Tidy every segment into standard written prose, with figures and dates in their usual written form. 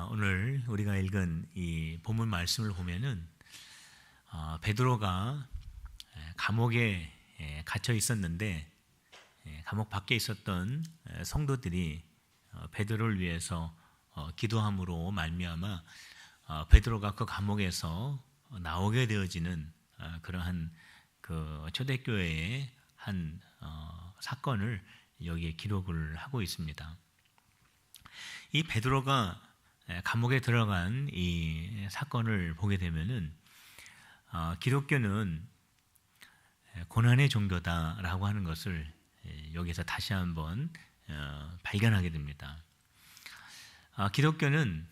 오늘 우리가 읽은 이 본문 말씀을 보면은 베드로가 감옥에 갇혀 있었는데 감옥 밖에 있었던 성도들이 베드로를 위해서 기도함으로 말미암아 베드로가 그 감옥에서 나오게 되어지는 그러한 그 초대교회의 한 사건을 여기에 기록을 하고 있습니다. 이 베드로가 감옥에 들어간 이 사건을 보게 되면은 기독교는 고난의 종교다라고 하는 것을 여기서 다시 한번 발견하게 됩니다. 기독교는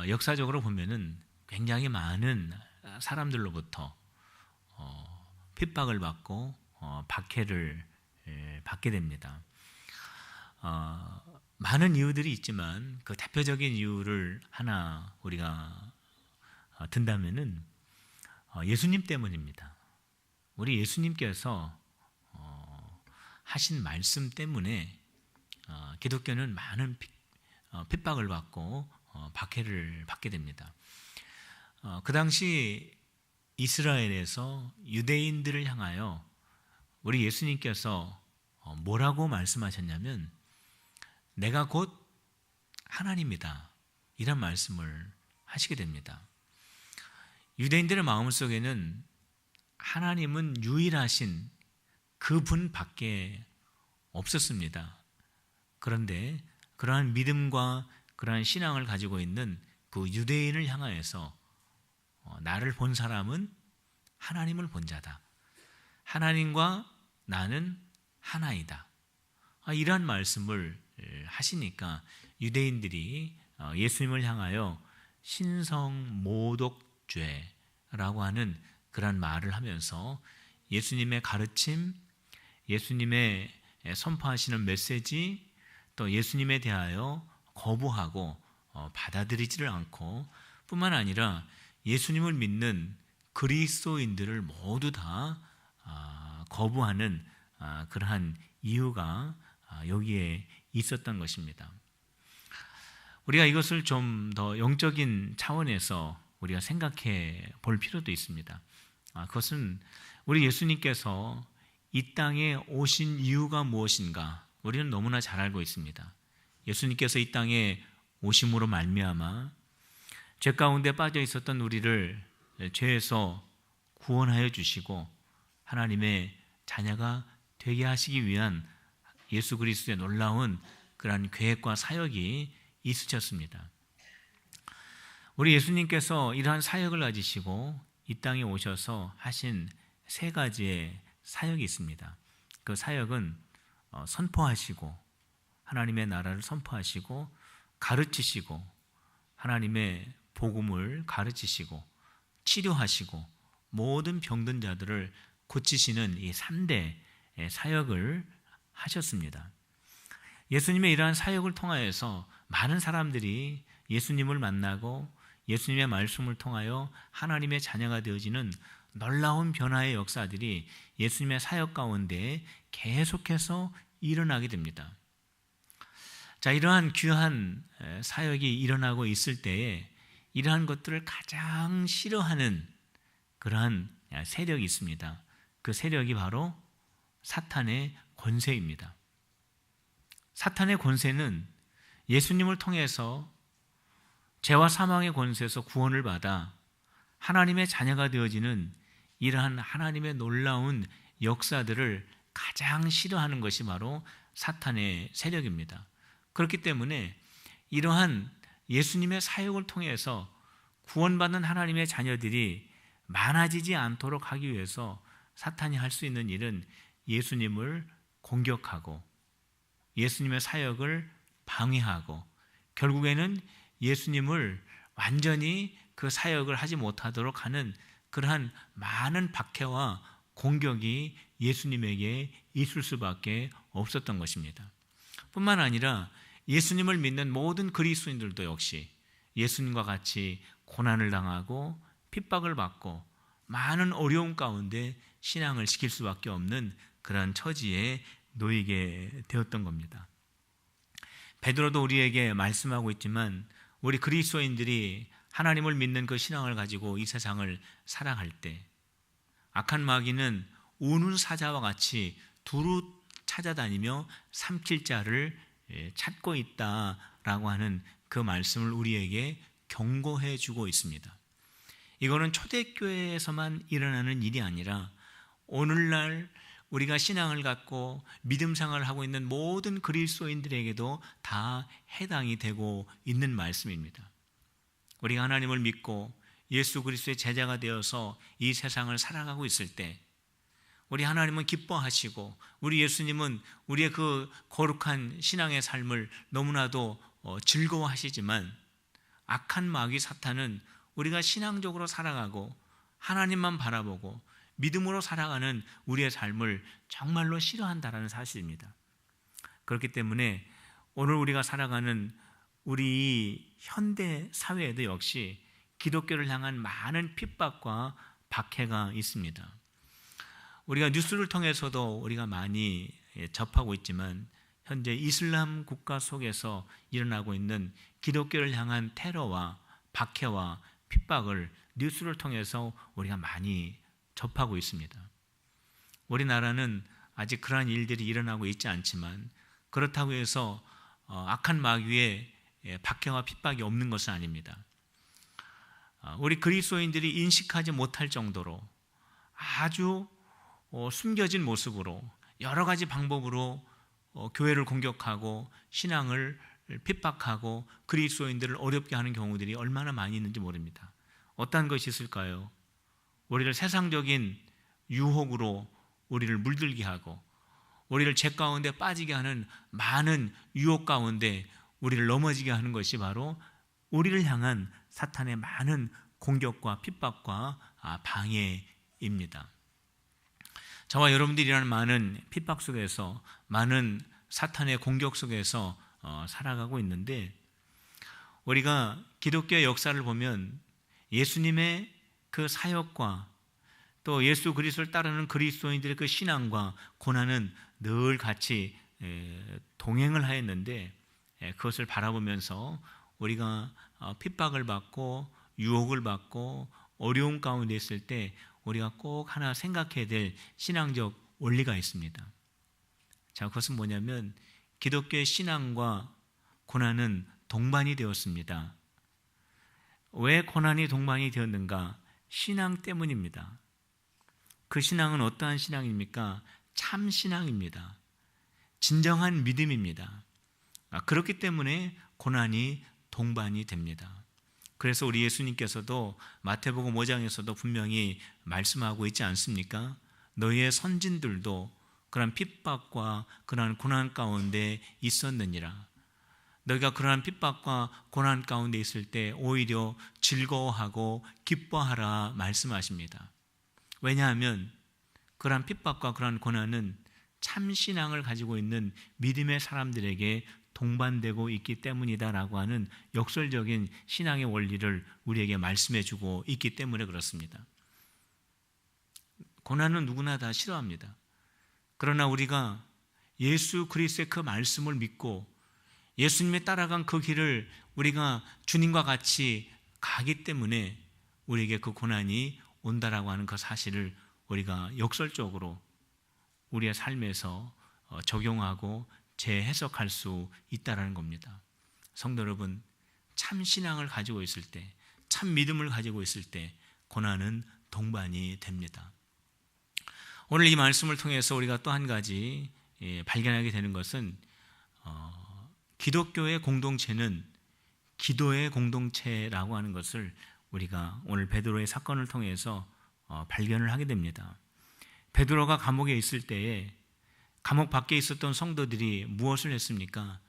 역사적으로 보면은 굉장히 많은 사람들로부터 핍박을 받고 박해를 받게 됩니다. 많은 이유들이 있지만 그 대표적인 이유를 하나 우리가 든다면은 예수님 때문입니다. 우리 예수님께서 하신 말씀 때문에 기독교는 많은 핍박을 받고 박해를 받게 됩니다. 그 당시 이스라엘에서 유대인들을 향하여 우리 예수님께서 뭐라고 말씀하셨냐면 내가 곧 하나님이다 이런 말씀을 하시게 됩니다. 유대인들의 마음속에는 하나님은 유일하신 그분밖에 없었습니다. 그런데 그러한 믿음과 그러한 신앙을 가지고 있는 그 유대인을 향하여서 나를 본 사람은 하나님을 본 자다. 하나님과 나는 하나이다. 이러한 말씀을 하시니까 유대인들이 예수님을 향하여 신성모독죄라고 하는 그런 말을 하면서 예수님의 가르침, 예수님의 선포하시는 메시지, 또 예수님에 대하여 거부하고 받아들이지를 않고 뿐만 아니라 예수님을 믿는 그리스도인들을 모두 다 거부하는 그러한 이유가 여기에 있었던 것입니다. 우리가 이것을 좀 더 영적인 차원에서 우리가 생각해 볼 필요도 있습니다. 그것은 우리 예수님께서 이 땅에 오신 이유가 무엇인가 우리는 너무나 잘 알고 있습니다. 예수님께서 이 땅에 오심으로 말미암아 죄 가운데 빠져 있었던 우리를 죄에서 구원하여 주시고 하나님의 자녀가 되게 하시기 위한 예수 그리스도의 놀라운 그러한 계획과 사역이 있으셨습니다. 우리 예수님께서 이러한 사역을 가지시고 이 땅에 오셔서 하신 세 가지의 사역이 있습니다. 그 사역은 선포하시고 하나님의 나라를 선포하시고 가르치시고 하나님의 복음을 가르치시고 치료하시고 모든 병든 자들을 고치시는 이 3대 사역을 하셨습니다. 예수님의 이러한 사역을 통하여서 많은 사람들이 예수님을 만나고 예수님의 말씀을 통하여 하나님의 자녀가 되어지는 놀라운 변화의 역사들이 예수님의 사역 가운데 계속해서 일어나게 됩니다. 자, 이러한 귀한 사역이 일어나고 있을 때에 이러한 것들을 가장 싫어하는 그러한 세력이 있습니다. 그 세력이 바로 사탄의 권세입니다. 사탄의 권세는 예수님을 통해서 죄와 사망의 권세에서 구원을 받아 하나님의 자녀가 되어지는 이러한 하나님의 놀라운 역사들을 가장 싫어하는 것이 바로 사탄의 세력입니다. 그렇기 때문에 이러한 예수님의 사역을 통해서 구원받는 하나님의 자녀들이 많아지지 않도록 하기 위해서 사탄이 할 수 있는 일은 예수님을 공격하고 예수님의 사역을 방해하고 결국에는 예수님을 완전히 그 사역을 하지 못하도록 하는 그러한 많은 박해와 공격이 예수님에게 있을 수밖에 없었던 것입니다. 뿐만 아니라 예수님을 믿는 모든 그리스도인들도 역시 예수님과 같이 고난을 당하고 핍박을 받고 많은 어려움 가운데 신앙을 지킬 수밖에 없는 그런 처지에 놓이게 되었던 겁니다. 베드로도 우리에게 말씀하고 있지만 우리 그리스도인들이 하나님을 믿는 그 신앙을 가지고 이 세상을 살아갈 때 악한 마귀는 우는 사자와 같이 두루 찾아다니며 삼킬 자를 찾고 있다라고 하는 그 말씀을 우리에게 경고해 주고 있습니다. 이거는 초대교회에서만 일어나는 일이 아니라 오늘날 우리가 신앙을 갖고 믿음 생활을 하고 있는 모든 그리스도인들에게도 다 해당이 되고 있는 말씀입니다. 우리가 하나님을 믿고 예수 그리스도의 제자가 되어서 이 세상을 살아가고 있을 때 우리 하나님은 기뻐하시고 우리 예수님은 우리의 그 거룩한 신앙의 삶을 너무나도 즐거워하시지만 악한 마귀 사탄은 우리가 신앙적으로 살아가고 하나님만 바라보고 믿음으로 살아가는 우리의 삶을 정말로 싫어한다는 사실입니다. 그렇기 때문에 오늘 우리가 살아가는 우리 현대 사회에도 역시 기독교를 향한 많은 핍박과 박해가 있습니다. 우리가 뉴스를 통해서도 우리가 많이 접하고 있지만 현재 이슬람 국가 속에서 일어나고 있는 기독교를 향한 테러와 박해와 핍박을 뉴스를 통해서 우리가 많이 접하고 있습니다. 우리나라는 아직 그러한 일들이 일어나고 있지 않지만 그렇다고 해서 악한 마귀의 박해와 핍박이 없는 것은 아닙니다. 우리 그리스도인들이 인식하지 못할 정도로 아주 숨겨진 모습으로 여러 가지 방법으로 교회를 공격하고 신앙을 핍박하고 그리스도인들을 어렵게 하는 경우들이 얼마나 많이 있는지 모릅니다. 어떤 것이 있을까요? 우리를 세상적인 유혹으로 우리를 물들게 하고 우리를 죄 가운데 빠지게 하는 많은 유혹 가운데 우리를 넘어지게 하는 것이 바로 우리를 향한 사탄의 많은 공격과 핍박과 방해입니다. 저와 여러분들이 일하는 많은 핍박 속에서 많은 사탄의 공격 속에서 살아가고 있는데 우리가 기독교의 역사를 보면 예수님의 그 사역과 또 예수 그리스도를 따르는 그리스도인들의 그 신앙과 고난은 늘 같이 동행을 하였는데 그것을 바라보면서 우리가 핍박을 받고 유혹을 받고 어려움 가운데 있을 때 우리가 꼭 하나 생각해야 될 신앙적 원리가 있습니다. 자, 그것은 뭐냐면 기독교의 신앙과 고난은 동반이 되었습니다. 왜 고난이 동반이 되었는가? 신앙 때문입니다. 그 신앙은 어떠한 신앙입니까? 참 신앙입니다. 진정한 믿음입니다. 그렇기 때문에 고난이 동반이 됩니다. 그래서 우리 예수님께서도 마태복음 5장에서도 분명히 말씀하고 있지 않습니까? 너희의 선진들도 그러한 핍박과 그러한 고난 가운데 있었느니라. 너희가 그러한 핍박과 고난 가운데 있을 때 오히려 즐거워하고 기뻐하라 말씀하십니다. 왜냐하면 그러한 핍박과 그러한 고난은 참 신앙을 가지고 있는 믿음의 사람들에게 동반되고 있기 때문이다라고 하는 역설적인 신앙의 원리를 우리에게 말씀해 주고 있기 때문에 그렇습니다. 고난은 누구나 다 싫어합니다. 그러나 우리가 예수 그리스도의 그 말씀을 믿고 예수님의 따라간 그 길을 우리가 주님과 같이 가기 때문에 우리에게 그 고난이 온다라고 하는 그 사실을 우리가 역설적으로 우리의 삶에서 적용하고 재해석할 수 있다라는 겁니다. 성도 여러분, 참 신앙을 가지고 있을 때, 참 믿음을 가지고 있을 때 고난은 동반이 됩니다. 오늘 이 말씀을 통해서 우리가 또 한 가지 발견하게 되는 것은 기독교의 공동체는 기도의 공동체라고 하는 것을 우리가 오늘 베드로의 사건을 통해서 발견을 하게 됩니다. 베드로가 감옥에 있을 때에 감옥 밖에 있었던 성도들이 무엇을 했습니까?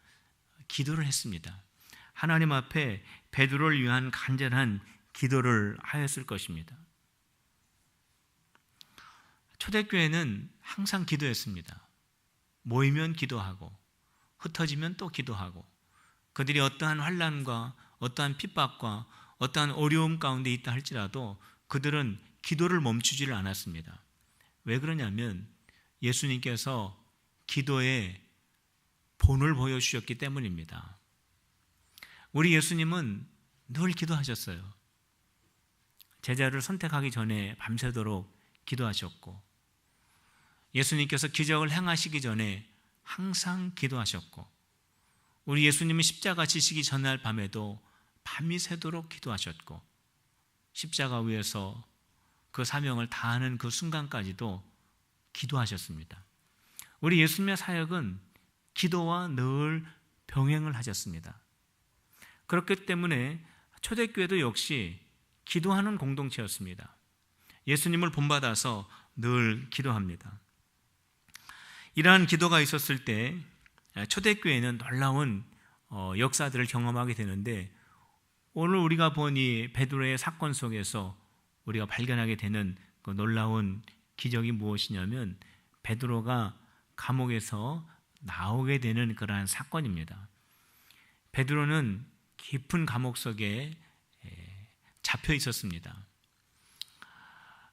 기도를 했습니다. 하나님 앞에 베드로를 위한 간절한 기도를 하였을 것입니다. 초대교회는 항상 기도했습니다. 모이면 기도하고 흩어지면 또 기도하고 그들이 어떠한 환난과 어떠한 핍박과 어떠한 어려움 가운데 있다 할지라도 그들은 기도를 멈추지를 않았습니다. 왜 그러냐면 예수님께서 기도의 본을 보여주셨기 때문입니다. 우리 예수님은 늘 기도하셨어요. 제자를 선택하기 전에 밤새도록 기도하셨고, 예수님께서 기적을 행하시기 전에 항상 기도하셨고, 우리 예수님은 십자가 지시기 전날 밤에도 밤이 새도록 기도하셨고, 십자가 위에서 그 사명을 다하는 그 순간까지도 기도하셨습니다. 우리 예수님의 사역은 기도와 늘 병행을 하셨습니다. 그렇기 때문에 초대교회도 역시 기도하는 공동체였습니다. 예수님을 본받아서 늘 기도합니다. 이러한 기도가 있었을 때 초대교회는 놀라운 역사들을 경험하게 되는데, 오늘 우리가 본 이 베드로의 사건 속에서 우리가 발견하게 되는 그 놀라운 기적이 무엇이냐면, 베드로가 감옥에서 나오게 되는 그러한 사건입니다. 베드로는 깊은 감옥 속에 잡혀 있었습니다.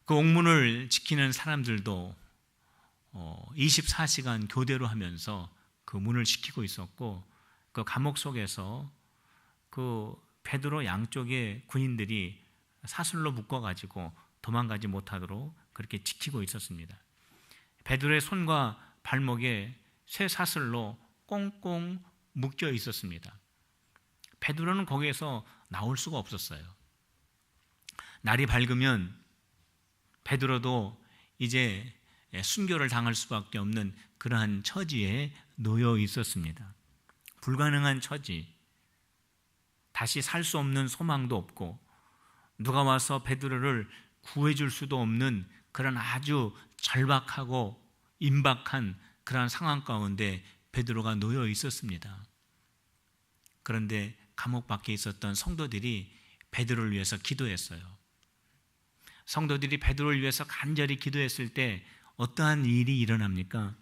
그 옥문을 지키는 사람들도 24시간 교대로 하면서 그 문을 지키고 있었고, 그 감옥 속에서 그 베드로 양쪽에 군인들이 사슬로 묶어가지고 도망가지 못하도록 그렇게 지키고 있었습니다. 베드로의 손과 발목에 쇠 사슬로 꽁꽁 묶여 있었습니다. 베드로는 거기에서 나올 수가 없었어요. 날이 밝으면 베드로도 이제 순교를 당할 수밖에 없는 그러한 처지에 놓여 있었습니다. 불가능한 처지, 다시 살 수 없는 소망도 없고, 누가 와서 베드로를 구해줄 수도 없는 그런 아주 절박하고 임박한 그러한 상황 가운데 베드로가 놓여 있었습니다. 그런데 감옥 밖에 있었던 성도들이 베드로를 위해서 기도했어요. 성도들이 베드로를 위해서 간절히 기도했을 때 어떠한 일이 일어납니까?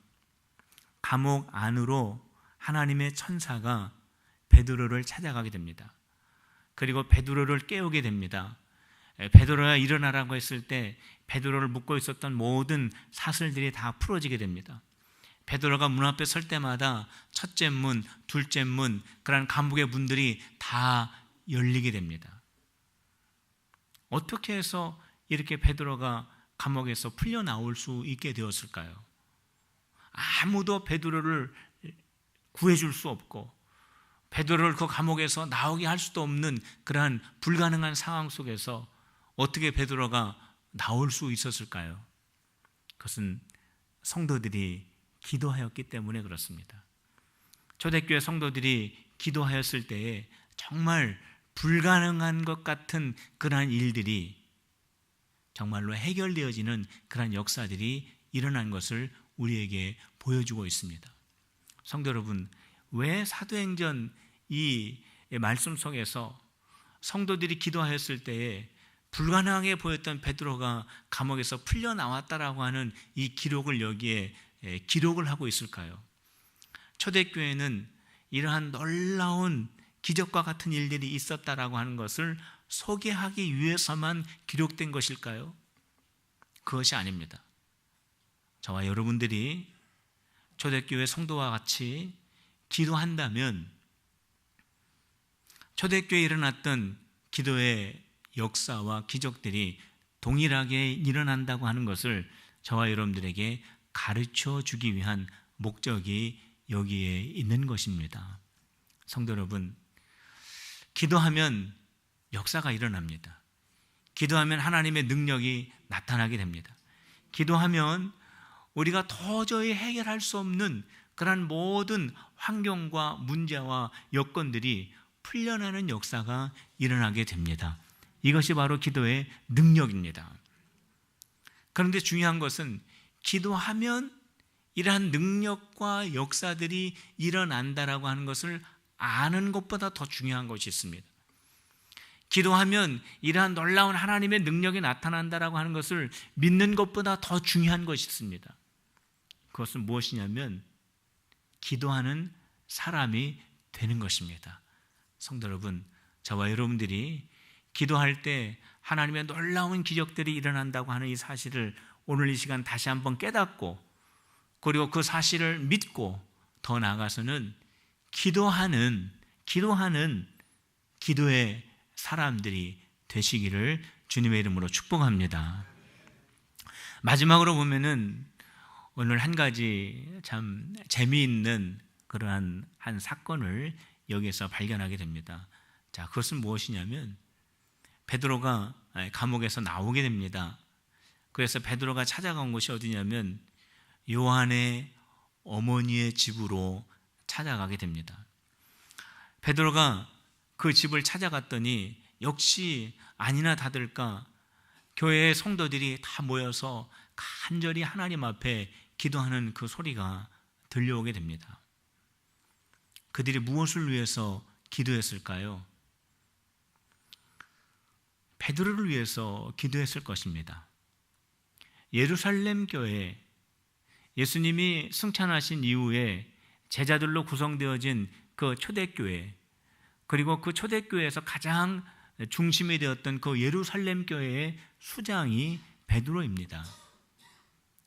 감옥 안으로 하나님의 천사가 베드로를 찾아가게 됩니다. 그리고 베드로를 깨우게 됩니다. 베드로야 일어나라고 했을 때 베드로를 묶고 있었던 모든 사슬들이 다 풀어지게 됩니다. 베드로가 문 앞에 설 때마다 첫째 문, 둘째 문, 그런 감옥의 문들이 다 열리게 됩니다. 어떻게 해서 이렇게 베드로가 감옥에서 풀려 나올 수 있게 되었을까요? 아무도 베드로를 구해줄 수 없고, 베드로를 그 감옥에서 나오게 할 수도 없는 그러한 불가능한 상황 속에서 어떻게 베드로가 나올 수 있었을까요? 그것은 성도들이 기도하였기 때문에 그렇습니다. 초대교회 성도들이 기도하였을 때에 정말 불가능한 것 같은 그러한 일들이 정말로 해결되어지는 그러한 역사들이 일어난 것을 우리에게 보여주고 있습니다. 성도 여러분, 왜 사도행전 이 말씀 속에서 성도들이 기도하였을 때에 불가능하게 보였던 베드로가 감옥에서 풀려 나왔다라고 하는 이 기록을 여기에 기록을 하고 있을까요? 초대교회는 이러한 놀라운 기적과 같은 일들이 있었다라고 하는 것을 소개하기 위해서만 기록된 것일까요? 그것이 아닙니다. 저와 여러분들이 초대교회 성도와 같이 기도한다면 초대교회에 일어났던 기도의 역사와 기적들이 동일하게 일어난다고 하는 것을 저와 여러분들에게 가르쳐 주기 위한 목적이 여기에 있는 것입니다. 성도 여러분, 기도하면 역사가 일어납니다. 기도하면 하나님의 능력이 나타나게 됩니다. 기도하면 우리가 도저히 해결할 수 없는 그런 모든 환경과 문제와 여건들이 풀려나는 역사가 일어나게 됩니다. 이것이 바로 기도의 능력입니다. 그런데 중요한 것은 기도하면 이러한 능력과 역사들이 일어난다라고 하는 것을 아는 것보다 더 중요한 것이 있습니다. 기도하면 이러한 놀라운 하나님의 능력이 나타난다라고 하는 것을 믿는 것보다 더 중요한 것이 있습니다. 그것은 무엇이냐면 기도하는 사람이 되는 것입니다. 성도 여러분, 저와 여러분들이 기도할 때 하나님의 놀라운 기적들이 일어난다고 하는 이 사실을 오늘 이 시간 다시 한번 깨닫고, 그리고 그 사실을 믿고 더 나아가서는 기도하는 기도의 사람들이 되시기를 주님의 이름으로 축복합니다. 마지막으로 보면은 오늘 한 가지 참 재미있는 그러한 한 사건을 여기에서 발견하게 됩니다. 자, 그것은 무엇이냐면 베드로가 감옥에서 나오게 됩니다. 그래서 베드로가 찾아간 곳이 어디냐면 요한의 어머니의 집으로 찾아가게 됩니다. 베드로가 그 집을 찾아갔더니 역시 아니나 다를까 교회의 성도들이 다 모여서 간절히 하나님 앞에 기도하는 그 소리가 들려오게 됩니다. 그들이 무엇을 위해서 기도했을까요? 베드로를 위해서 기도했을 것입니다. 예루살렘 교회, 예수님이 승천하신 이후에 제자들로 구성되어진 그 초대교회, 그리고 그 초대교회에서 가장 중심이 되었던 그 예루살렘 교회의 수장이 베드로입니다.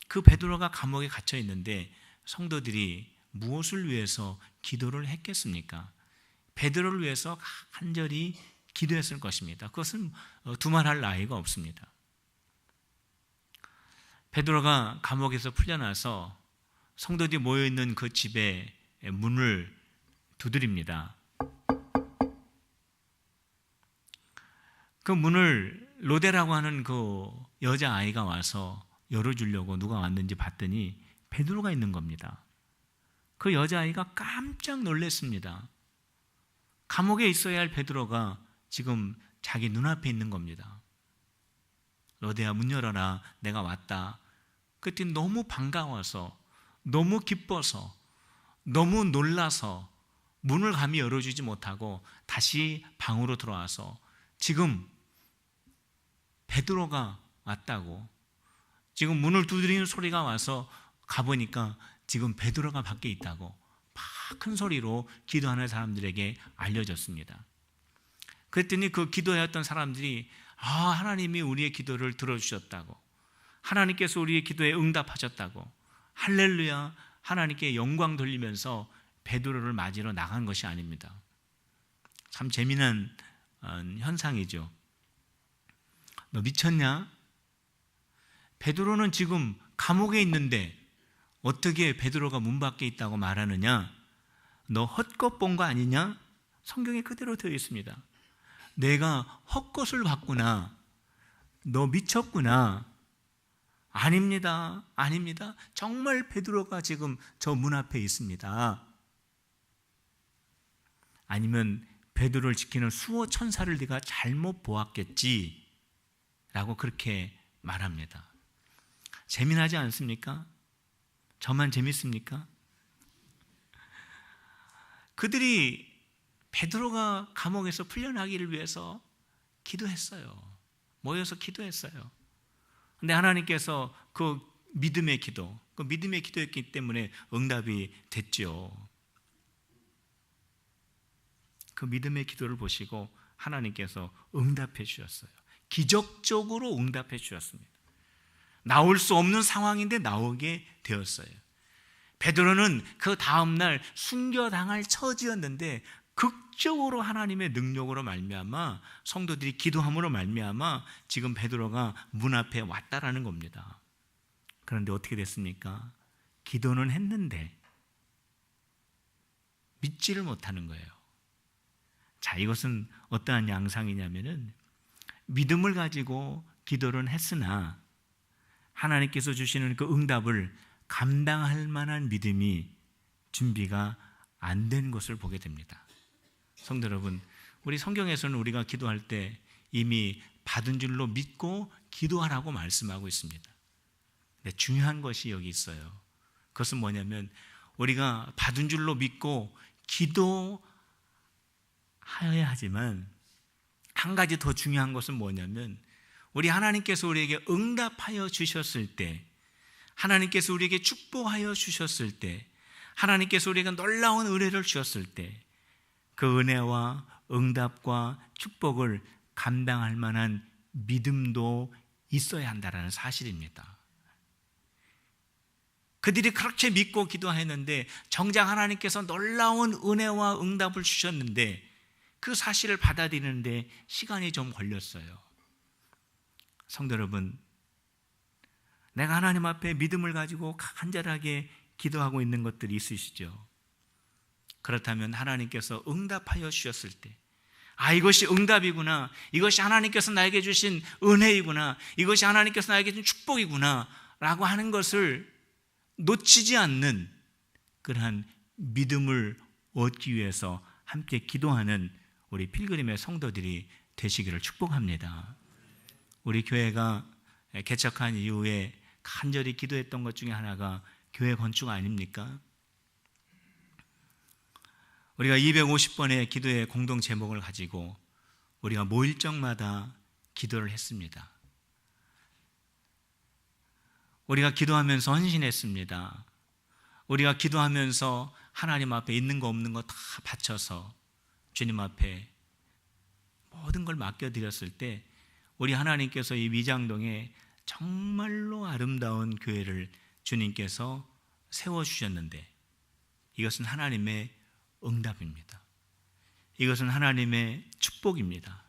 그 베드로가 감옥에 갇혀 있는데 성도들이 무엇을 위해서 기도를 했겠습니까? 베드로를 위해서 간절히 기도했을 것입니다. 그것은 두말할 나위가 없습니다. 베드로가 감옥에서 풀려나서 성도들이 모여있는 그 집의 문을 두드립니다. 그 문을 로데라고 하는 그 여자아이가 와서 열어주려고 누가 왔는지 봤더니 베드로가 있는 겁니다. 그 여자아이가 깜짝 놀랐습니다. 감옥에 있어야 할 베드로가 지금 자기 눈앞에 있는 겁니다. 로데야, 문 열어라, 내가 왔다. 그때 너무 반가워서, 너무 기뻐서, 너무 놀라서 문을 감히 열어주지 못하고 다시 방으로 들어와서 지금 베드로가 왔다고, 지금 문을 두드리는 소리가 와서 가보니까 지금 베드로가 밖에 있다고 막 큰 소리로 기도하는 사람들에게 알려졌습니다. 그랬더니 그 기도했던 사람들이 하나님이 우리의 기도를 들어주셨다고, 하나님께서 우리의 기도에 응답하셨다고, 할렐루야, 하나님께 영광 돌리면서 베드로를 맞으러 나간 것이 아닙니다. 참 재미난 현상이죠. 너 미쳤냐? 베드로는 지금 감옥에 있는데 어떻게 베드로가 문 밖에 있다고 말하느냐? 너 헛것 본 거 아니냐? 성경에 그대로 되어 있습니다. 내가 헛것을 봤구나. 너 미쳤구나. 아닙니다. 아닙니다. 정말 베드로가 지금 저 문 앞에 있습니다. 아니면 베드로를 지키는 수호 천사를 네가 잘못 보았겠지 라고 그렇게 말합니다. 재미나지 않습니까? 저만 재밌습니까? 그들이 베드로가 감옥에서 풀려나기를 위해서 기도했어요. 모여서 기도했어요. 근데 하나님께서 그 믿음의 기도였기 때문에 응답이 됐죠. 그 믿음의 기도를 보시고 하나님께서 응답해 주셨어요. 기적적으로 응답해 주셨습니다. 나올 수 없는 상황인데 나오게 되었어요. 베드로는 그 다음날 순교당할 처지였는데 극적으로 하나님의 능력으로 말미암아, 성도들이 기도함으로 말미암아 지금 베드로가 문 앞에 왔다라는 겁니다. 그런데 어떻게 됐습니까? 기도는 했는데 믿지를 못하는 거예요. 자, 이것은 어떠한 양상이냐면은 믿음을 가지고 기도를 했으나 하나님께서 주시는 그 응답을 감당할 만한 믿음이 준비가 안 된 것을 보게 됩니다. 성도 여러분, 우리 성경에서는 우리가 기도할 때 이미 받은 줄로 믿고 기도하라고 말씀하고 있습니다. 근데 중요한 것이 여기 있어요. 그것은 뭐냐면 우리가 받은 줄로 믿고 기도하여야 하지만 한 가지 더 중요한 것은 뭐냐면 우리 하나님께서 우리에게 응답하여 주셨을 때, 하나님께서 우리에게 축복하여 주셨을 때, 하나님께서 우리에게 놀라운 은혜를 주셨을 때 그 은혜와 응답과 축복을 감당할 만한 믿음도 있어야 한다는 사실입니다. 그들이 그렇게 믿고 기도했는데 정작 하나님께서 놀라운 은혜와 응답을 주셨는데 그 사실을 받아들이는데 시간이 좀 걸렸어요. 성도 여러분, 내가 하나님 앞에 믿음을 가지고 간절하게 기도하고 있는 것들이 있으시죠? 그렇다면 하나님께서 응답하여 주셨을 때, 이것이 응답이구나, 이것이 하나님께서 나에게 주신 은혜이구나, 이것이 하나님께서 나에게 준 축복이구나 라고 하는 것을 놓치지 않는 그러한 믿음을 얻기 위해서 함께 기도하는 우리 필그림의 성도들이 되시기를 축복합니다. 우리 교회가 개척한 이후에 간절히 기도했던 것 중에 하나가 교회 건축 아닙니까? 우리가 250번의 기도의 공동 제목을 가지고 우리가 모일적마다 기도를 했습니다. 우리가 기도하면서 헌신했습니다. 우리가 기도하면서 하나님 앞에 있는 거 없는 거 다 바쳐서 주님 앞에 모든 걸 맡겨드렸을 때 우리 하나님께서 이 미장동에 정말로 아름다운 교회를 주님께서 세워주셨는데, 이것은 하나님의 응답입니다. 이것은 하나님의 축복입니다.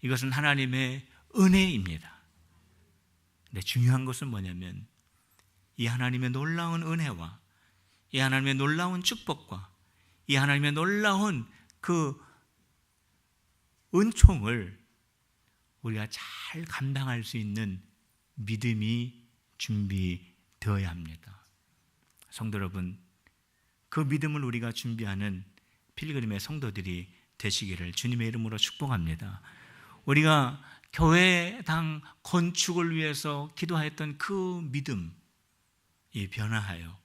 이것은 하나님의 은혜입니다. 근데 중요한 것은 뭐냐면 이 하나님의 놀라운 은혜와 이 하나님의 놀라운 축복과 이 하나님의 놀라운 그 은총을 우리가 잘 감당할 수 있는 믿음이 준비되어야 합니다. 성도 여러분, 그 믿음을 우리가 준비하는 필그림의 성도들이 되시기를 주님의 이름으로 축복합니다. 우리가 교회당 건축을 위해서 기도했던 그 믿음이 변화하여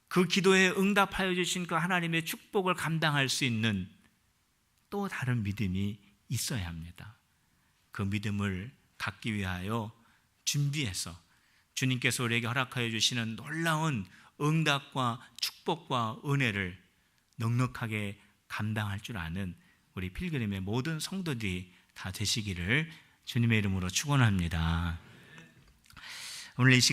그 기도에 응답하여 주신 그 하나님의 축복을 감당할 수 있는 또 다른 믿음이 있어야 합니다. 그 믿음을 갖기 위하여 준비해서 주님께서 우리에게 허락하여 주시는 놀라운 응답과 축복과 은혜를 넉넉하게 감당할 줄 아는 우리 필그림의 모든 성도들이 다 되시기를 주님의 이름으로 축원합니다. 오늘 이 시간